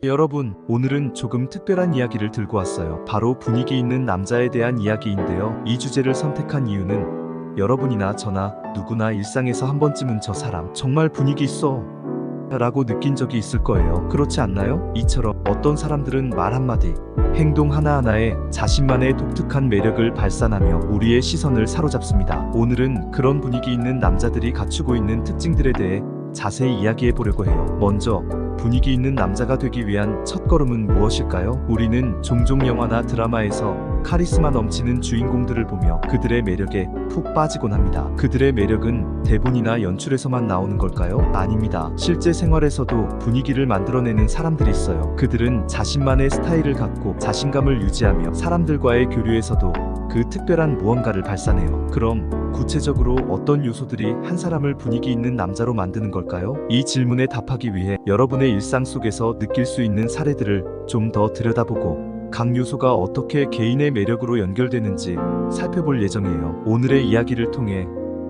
여러분, 오늘은 조금 특별한 이야기를 들고 왔어요. 바로 분위기 있는 남자에 대한 이야기인데요. 이 주제를 선택한 이유는 여러분이나 저나 누구나 일상에서 한 번쯤은 저 사람 정말 분위기 있어 라고 느낀 적이 있을 거예요. 그렇지 않나요? 이처럼 어떤 사람들은 말 한마디, 행동 하나하나에 자신만의 독특한 매력을 발산하며 우리의 시선을 사로잡습니다. 오늘은 그런 분위기 있는 남자들이 갖추고 있는 특징들에 대해 자세히 이야기해 보려고 해요. 먼저 분위기 있는 남자가 되기 위한 첫걸음은 무엇일까요? 우리는 종종 영화나 드라마에서 카리스마 넘치는 주인공들을 보며 그들의 매력에 푹 빠지곤 합니다. 그들의 매력은 대본이나 연출에서만 나오는 걸까요? 아닙니다. 실제 생활에서도 분위기를 만들어내는 사람들이 있어요. 그들은 자신만의 스타일을 갖고 자신감을 유지하며 사람들과의 교류에서도 그 특별한 무언가를 발산해요. 그럼 구체적으로 어떤 요소들이 한 사람을 분위기 있는 남자로 만드는 걸까요? 이 질문에 답하기 위해 여러분의 일상 속에서 느낄 수 있는 사례들을 좀 더 들여다보고 각 요소가 어떻게 개인의 매력으로 연결되는지 살펴볼 예정이에요. 오늘의 이야기를 통해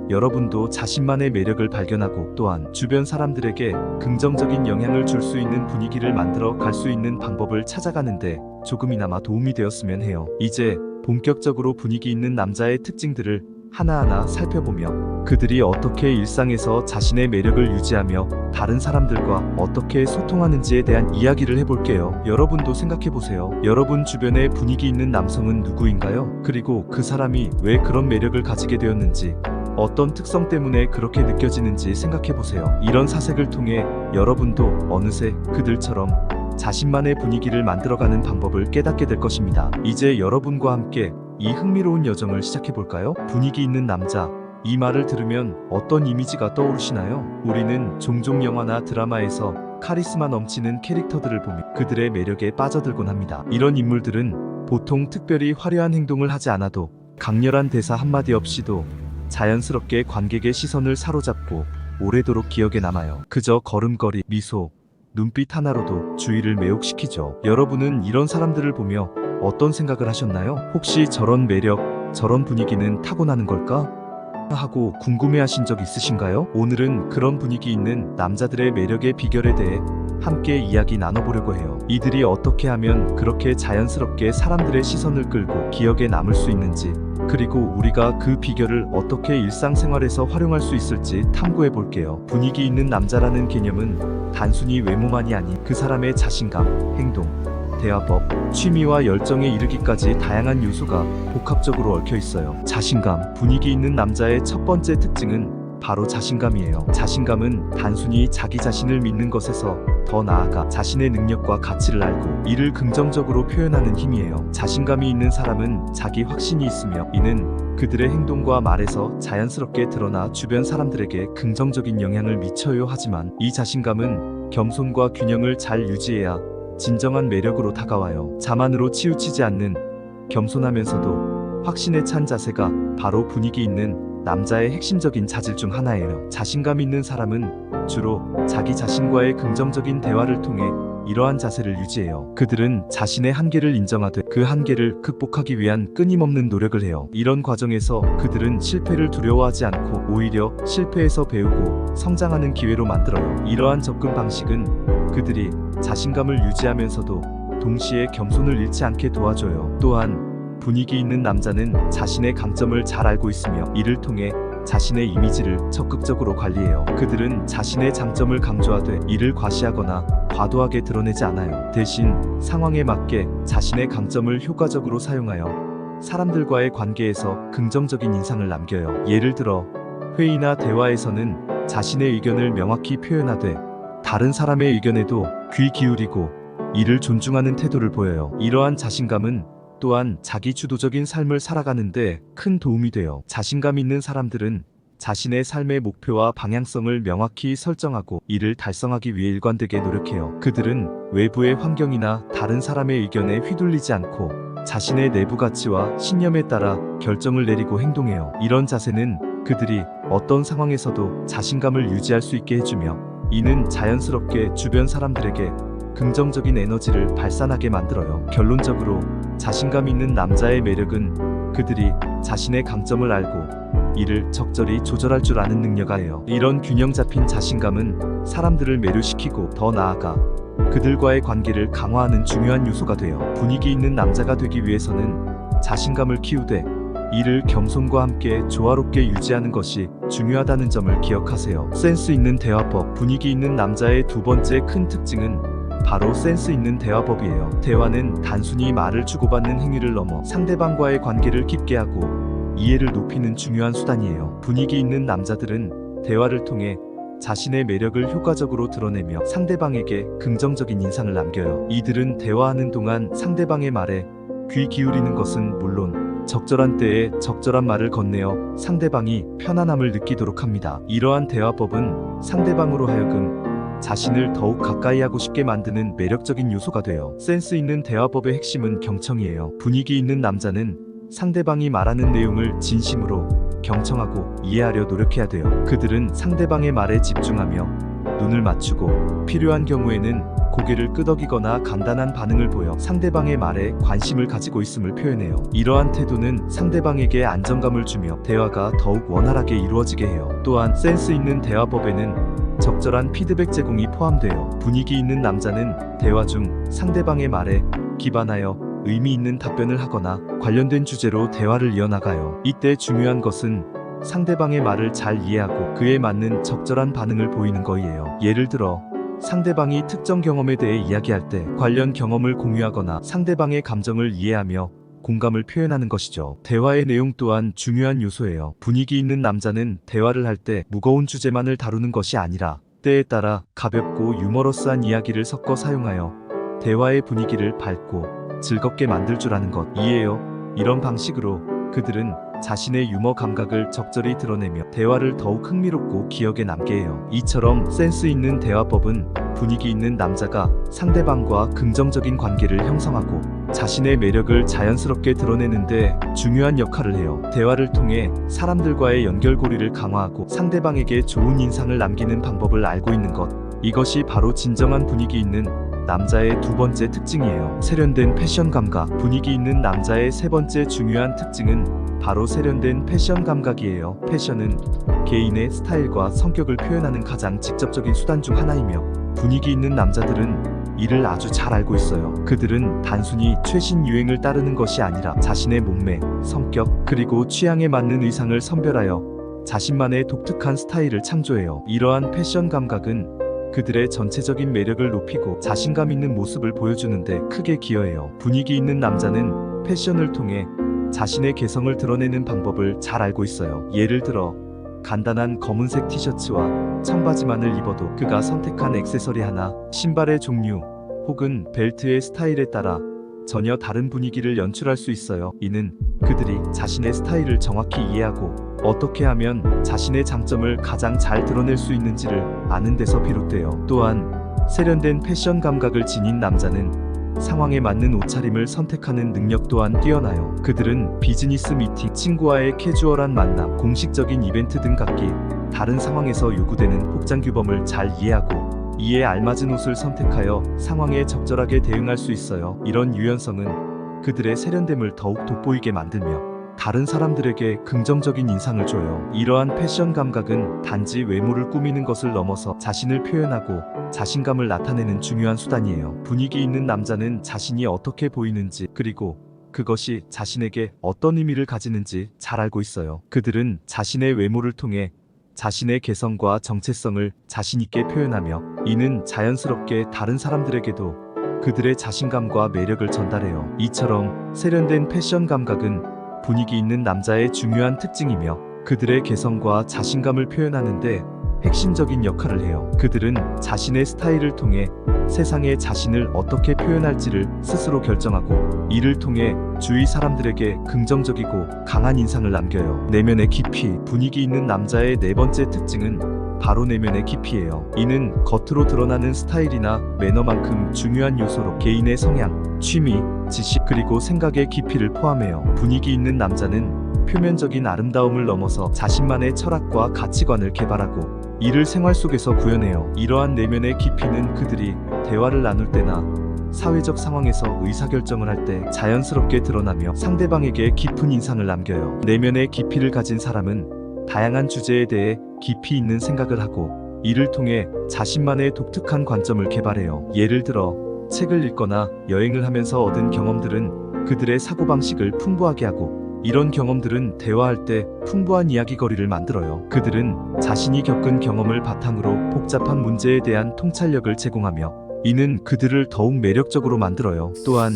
여러분도 자신만의 매력을 발견하고 또한 주변 사람들에게 긍정적인 영향을 줄 수 있는 분위기를 만들어 갈 수 있는 방법을 찾아가는데 조금이나마 도움이 되었으면 해요. 이제 본격적으로 분위기 있는 남자의 특징들을 하나하나 살펴보며 그들이 어떻게 일상에서 자신의 매력을 유지하며 다른 사람들과 어떻게 소통하는지에 대한 이야기를 해볼게요. 여러분도 생각해보세요. 여러분 주변에 분위기 있는 남성은 누구인가요? 그리고 그 사람이 왜 그런 매력을 가지게 되었는지, 어떤 특성 때문에 그렇게 느껴지는지 생각해보세요. 이런 사색을 통해 여러분도 어느새 그들처럼 자신만의 분위기를 만들어가는 방법을 깨닫게 될 것입니다. 이제 여러분과 함께 이 흥미로운 여정을 시작해볼까요? 분위기 있는 남자. 이 말을 들으면 어떤 이미지가 떠오르시나요? 우리는 종종 영화나 드라마에서 카리스마 넘치는 캐릭터들을 보며 그들의 매력에 빠져들곤 합니다. 이런 인물들은 보통 특별히 화려한 행동을 하지 않아도 강렬한 대사 한마디 없이도 자연스럽게 관객의 시선을 사로잡고 오래도록 기억에 남아요. 그저 걸음걸이, 미소, 눈빛 하나로도 주의를 매혹시키죠. 여러분은 이런 사람들을 보며 어떤 생각을 하셨나요? 혹시 저런 매력, 저런 분위기는 타고나는 걸까? 하고 궁금해하신 적 있으신가요? 오늘은 그런 분위기 있는 남자들의 매력의 비결에 대해 함께 이야기 나눠보려고 해요. 이들이 어떻게 하면 그렇게 자연스럽게 사람들의 시선을 끌고 기억에 남을 수 있는지, 그리고 우리가 그 비결을 어떻게 일상생활에서 활용할 수 있을지 탐구해 볼게요. 분위기 있는 남자라는 개념은 단순히 외모만이 아닌 그 사람의 자신감, 행동, 대화법, 취미와 열정에 이르기까지 다양한 요소가 복합적으로 얽혀 있어요. 자신감. 분위기 있는 남자의 첫 번째 특징은 바로 자신감이에요. 자신감은 단순히 자기 자신을 믿는 것에서 더 나아가 자신의 능력과 가치를 알고 이를 긍정적으로 표현하는 힘이에요. 자신감이 있는 사람은 자기 확신이 있으며 이는 그들의 행동과 말에서 자연스럽게 드러나 주변 사람들에게 긍정적인 영향을 미쳐요. 하지만 이 자신감은 겸손과 균형을 잘 유지해야 진정한 매력으로 다가와요. 자만으로 치우치지 않는 겸손하면서도 확신에 찬 자세가 바로 분위기 있는 남자의 핵심적인 자질 중 하나예요. 자신감 있는 사람은 주로 자기 자신과의 긍정적인 대화를 통해 이러한 자세를 유지해요. 그들은 자신의 한계를 인정하되 그 한계를 극복하기 위한 끊임없는 노력을 해요. 이런 과정에서 그들은 실패를 두려워하지 않고 오히려 실패에서 배우고 성장하는 기회로 만들어요. 이러한 접근 방식은 그들이 자신감을 유지하면서도 동시에 겸손을 잃지 않게 도와줘요. 또한 분위기 있는 남자는 자신의 강점을 잘 알고 있으며 이를 통해 자신의 이미지를 적극적으로 관리해요. 그들은 자신의 장점을 강조하되 이를 과시하거나 과도하게 드러내지 않아요. 대신 상황에 맞게 자신의 강점을 효과적으로 사용하여 사람들과의 관계에서 긍정적인 인상을 남겨요. 예를 들어 회의나 대화에서는 자신의 의견을 명확히 표현하되 다른 사람의 의견에도 귀 기울이고 이를 존중하는 태도를 보여요. 이러한 자신감은 또한 자기 주도적인 삶을 살아가는데 큰 도움이 돼요. 자신감 있는 사람들은 자신의 삶의 목표와 방향성을 명확히 설정하고 이를 달성하기 위해 일관되게 노력해요. 그들은 외부의 환경이나 다른 사람의 의견에 휘둘리지 않고 자신의 내부 가치와 신념에 따라 결정을 내리고 행동해요. 이런 자세는 그들이 어떤 상황에서도 자신감을 유지할 수 있게 해주며 이는 자연스럽게 주변 사람들에게 긍정적인 에너지를 발산하게 만들어요. 결론적으로 자신감 있는 남자의 매력은 그들이 자신의 강점을 알고 이를 적절히 조절할 줄 아는 능력이에요. 이런 균형 잡힌 자신감은 사람들을 매료시키고 더 나아가 그들과의 관계를 강화하는 중요한 요소가 돼요. 분위기 있는 남자가 되기 위해서는 자신감을 키우되 이를 겸손과 함께 조화롭게 유지하는 것이 중요하다는 점을 기억하세요. 센스 있는 대화법. 분위기 있는 남자의 두 번째 큰 특징은 바로 센스 있는 대화법이에요. 대화는 단순히 말을 주고받는 행위를 넘어 상대방과의 관계를 깊게 하고 이해를 높이는 중요한 수단이에요. 분위기 있는 남자들은 대화를 통해 자신의 매력을 효과적으로 드러내며 상대방에게 긍정적인 인상을 남겨요. 이들은 대화하는 동안 상대방의 말에 귀 기울이는 것은 물론 적절한 때에 적절한 말을 건네어 상대방이 편안함을 느끼도록 합니다. 이러한 대화법은 상대방으로 하여금 자신을 더욱 가까이 하고 싶게 만드는 매력적인 요소가 돼요. 센스 있는 대화법의 핵심은 경청이에요. 분위기 있는 남자는 상대방이 말하는 내용을 진심으로 경청하고 이해하려 노력해야 돼요. 그들은 상대방의 말에 집중하며 눈을 맞추고 필요한 경우에는 고개를 끄덕이거나 간단한 반응을 보여 상대방의 말에 관심을 가지고 있음을 표현해요. 이러한 태도는 상대방에게 안정감을 주며 대화가 더욱 원활하게 이루어지게 해요. 또한 센스 있는 대화법에는 적절한 피드백 제공이 포함돼요. 분위기 있는 남자는 대화 중 상대방의 말에 기반하여 의미 있는 답변을 하거나 관련된 주제로 대화를 이어나가요. 이때 중요한 것은 상대방의 말을 잘 이해하고 그에 맞는 적절한 반응을 보이는 거예요. 예를 들어 상대방이 특정 경험에 대해 이야기할 때 관련 경험을 공유하거나 상대방의 감정을 이해하며 공감을 표현하는 것이죠. 대화의 내용 또한 중요한 요소예요. 분위기 있는 남자는 대화를 할 때 무거운 주제만을 다루는 것이 아니라 때에 따라 가볍고 유머러스한 이야기를 섞어 사용하여 대화의 분위기를 밝고 즐겁게 만들 줄 아는 것이에요. 이런 방식으로 그들은 자신의 유머 감각을 적절히 드러내며 대화를 더욱 흥미롭고 기억에 남게 해요. 이처럼 센스 있는 대화법은 분위기 있는 남자가 상대방과 긍정적인 관계를 형성하고 자신의 매력을 자연스럽게 드러내는데 중요한 역할을 해요. 대화를 통해 사람들과의 연결고리를 강화하고 상대방에게 좋은 인상을 남기는 방법을 알고 있는 것. 이것이 바로 진정한 분위기 있는 남자의 두 번째 특징이에요. 세련된 패션 감각. 분위기 있는 남자의 세 번째 중요한 특징은 바로 세련된 패션 감각이에요. 패션은 개인의 스타일과 성격을 표현하는 가장 직접적인 수단 중 하나이며 분위기 있는 남자들은 이를 아주 잘 알고 있어요. 그들은 단순히 최신 유행을 따르는 것이 아니라 자신의 몸매, 성격, 그리고 취향에 맞는 의상을 선별하여 자신만의 독특한 스타일을 창조해요. 이러한 패션 감각은 그들의 전체적인 매력을 높이고 자신감 있는 모습을 보여주는데 크게 기여해요. 분위기 있는 남자는 패션을 통해 자신의 개성을 드러내는 방법을 잘 알고 있어요. 예를 들어 간단한 검은색 티셔츠와 청바지만을 입어도 그가 선택한 액세서리 하나, 신발의 종류 혹은 벨트의 스타일에 따라 전혀 다른 분위기를 연출할 수 있어요. 이는 그들이 자신의 스타일을 정확히 이해하고 어떻게 하면 자신의 장점을 가장 잘 드러낼 수 있는지를 아는 데서 비롯돼요. 또한 세련된 패션 감각을 지닌 남자는 상황에 맞는 옷차림을 선택하는 능력 또한 뛰어나요. 그들은 비즈니스 미팅, 친구와의 캐주얼한 만남, 공식적인 이벤트 등 각기 다른 상황에서 요구되는 복장 규범을 잘 이해하고 이에 알맞은 옷을 선택하여 상황에 적절하게 대응할 수 있어요. 이런 유연성은 그들의 세련됨을 더욱 돋보이게 만들며 다른 사람들에게 긍정적인 인상을 줘요. 이러한 패션 감각은 단지 외모를 꾸미는 것을 넘어서 자신을 표현하고 자신감을 나타내는 중요한 수단이에요. 분위기 있는 남자는 자신이 어떻게 보이는지 그리고 그것이 자신에게 어떤 의미를 가지는지 잘 알고 있어요. 그들은 자신의 외모를 통해 자신의 개성과 정체성을 자신 있게 표현하며 이는 자연스럽게 다른 사람들에게도 그들의 자신감과 매력을 전달해요. 이처럼 세련된 패션 감각은 분위기 있는 남자의 중요한 특징이며 그들의 개성과 자신감을 표현하는데 핵심적인 역할을 해요. 그들은 자신의 스타일을 통해 세상에 자신을 어떻게 표현할지를 스스로 결정하고 이를 통해 주위 사람들에게 긍정적이고 강한 인상을 남겨요. 내면의 깊이. 분위기 있는 남자의 네 번째 특징은 바로 내면의 깊이예요. 이는 겉으로 드러나는 스타일이나 매너만큼 중요한 요소로 개인의 성향, 취미, 지식 그리고 생각의 깊이를 포함해요. 분위기 있는 남자는 표면적인 아름다움을 넘어서 자신만의 철학과 가치관을 개발하고 이를 생활 속에서 구현해요. 이러한 내면의 깊이는 그들이 대화를 나눌 때나 사회적 상황에서 의사결정을 할 때 자연스럽게 드러나며 상대방에게 깊은 인상을 남겨요. 내면의 깊이를 가진 사람은 다양한 주제에 대해 깊이 있는 생각을 하고 이를 통해 자신만의 독특한 관점을 개발해요. 예를 들어 책을 읽거나 여행을 하면서 얻은 경험들은 그들의 사고방식을 풍부하게 하고, 이런 경험들은 대화할 때 풍부한 이야기거리를 만들어요. 그들은 자신이 겪은 경험을 바탕으로 복잡한 문제에 대한 통찰력을 제공하며, 이는 그들을 더욱 매력적으로 만들어요. 또한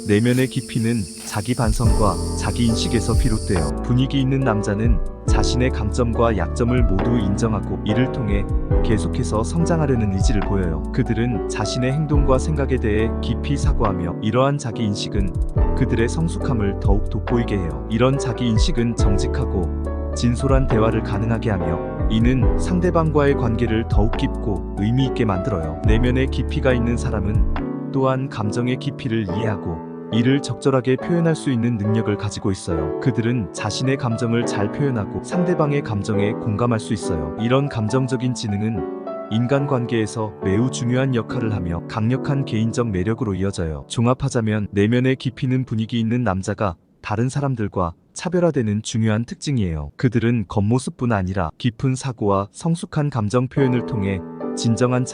내면의 깊이는 자기 반성과 자기 인식에서 비롯돼요. 분위기 있는 남자는 자신의 강점과 약점을 모두 인정하고, 이를 통해 계속해서 성장하려는 의지를 보여요. 그들은 자신의 행동과 생각에 대해 깊이 사고하며, 이러한 자기 인식은 그들의 성숙함을 더욱 돋보이게 해요. 이런 자기 인식은 정직하고 진솔한 대화를 가능하게 하며, 이는 상대방과의 관계를 더욱 깊고 의미 있게 만들어요. 내면의 깊이가 있는 사람은 또한 감정의 깊이를 이해하고 이를 적절하게 표현할 수 있는 능력을 가지고 있어요. 그들은 자신의 감정을 잘 표현하고 상대방의 감정에 공감할 수 있어요. 이런 감정적인 지능은 인간관계에서 매우 중요한 역할을 하며 강력한 개인적 매력으로 이어져요. 종합하자면 내면의 깊이는 분위기 있는 남자가 다른 사람들과 차별화되는 중요한 특징이에요. 그들은 겉모습뿐 아니라 깊은 사고와 성숙한 감정 표현을 통해 진정한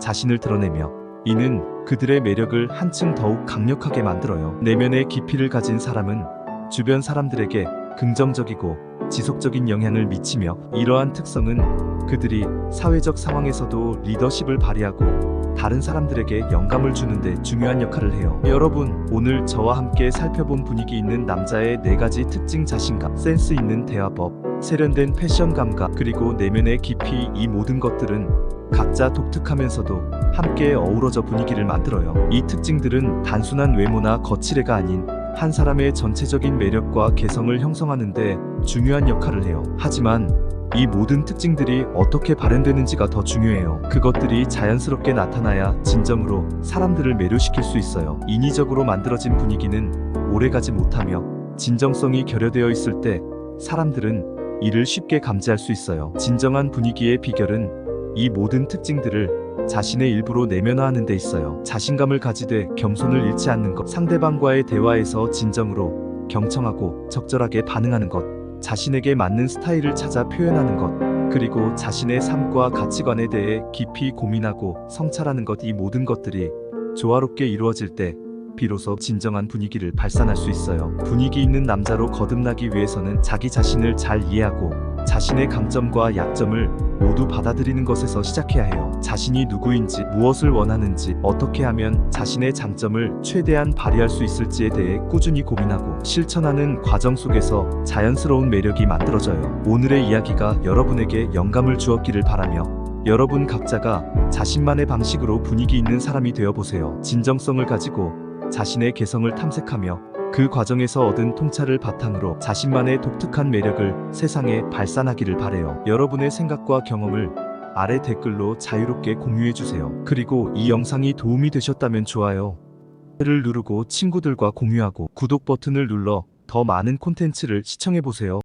자신을 드러내며, 이는 그들의 매력을 한층 더욱 강력하게 만들어요. 내면의 깊이를 가진 사람은 주변 사람들에게 긍정적이고 지속적인 영향을 미치며, 이러한 특성은 그들이 사회적 상황에서도 리더십을 발휘하고 다른 사람들에게 영감을 주는데 중요한 역할을 해요. 여러분, 오늘 저와 함께 살펴본 분위기 있는 남자의 4가지 특징: 자신감, 센스 있는 대화법, 세련된 패션 감각, 그리고 내면의 깊이. 이 모든 것들은 각자 독특하면서도 함께 어우러져 분위기를 만들어요. 이 특징들은 단순한 외모나 거칠애가 아닌 한 사람의 전체적인 매력과 개성을 형성하는 데 중요한 역할을 해요. 하지만 이 모든 특징들이 어떻게 발현되는지가 더 중요해요. 그것들이 자연스럽게 나타나야 진정으로 사람들을 매료시킬 수 있어요. 인위적으로 만들어진 분위기는 오래가지 못하며, 진정성이 결여되어 있을 때 사람들은 이를 쉽게 감지할 수 있어요. 진정한 분위기의 비결은 이 모든 특징들을 자신의 일부로 내면화하는 데 있어요. 자신감을 가지되 겸손을 잃지 않는 것, 상대방과의 대화에서 진정으로 경청하고 적절하게 반응하는 것, 자신에게 맞는 스타일을 찾아 표현하는 것, 그리고 자신의 삶과 가치관에 대해 깊이 고민하고 성찰하는 것. 이 모든 것들이 조화롭게 이루어질 때 비로소 진정한 분위기를 발산할 수 있어요. 분위기 있는 남자로 거듭나기 위해서는 자기 자신을 잘 이해하고 자신의 강점과 약점을 모두 받아들이는 것에서 시작해야 해요. 자신이 누구인지, 무엇을 원하는지, 어떻게 하면 자신의 장점을 최대한 발휘할 수 있을지에 대해 꾸준히 고민하고 실천하는 과정 속에서 자연스러운 매력이 만들어져요. 오늘의 이야기가 여러분에게 영감을 주었기를 바라며, 여러분 각자가 자신만의 방식으로 분위기 있는 사람이 되어보세요. 진정성을 가지고 자신의 개성을 탐색하며 그 과정에서 얻은 통찰을 바탕으로 자신만의 독특한 매력을 세상에 발산하기를 바래요. 여러분의 생각과 경험을 아래 댓글로 자유롭게 공유해주세요. 그리고 이 영상이 도움이 되셨다면 좋아요를 누르고 친구들과 공유하고 구독 버튼을 눌러 더 많은 콘텐츠를 시청해보세요.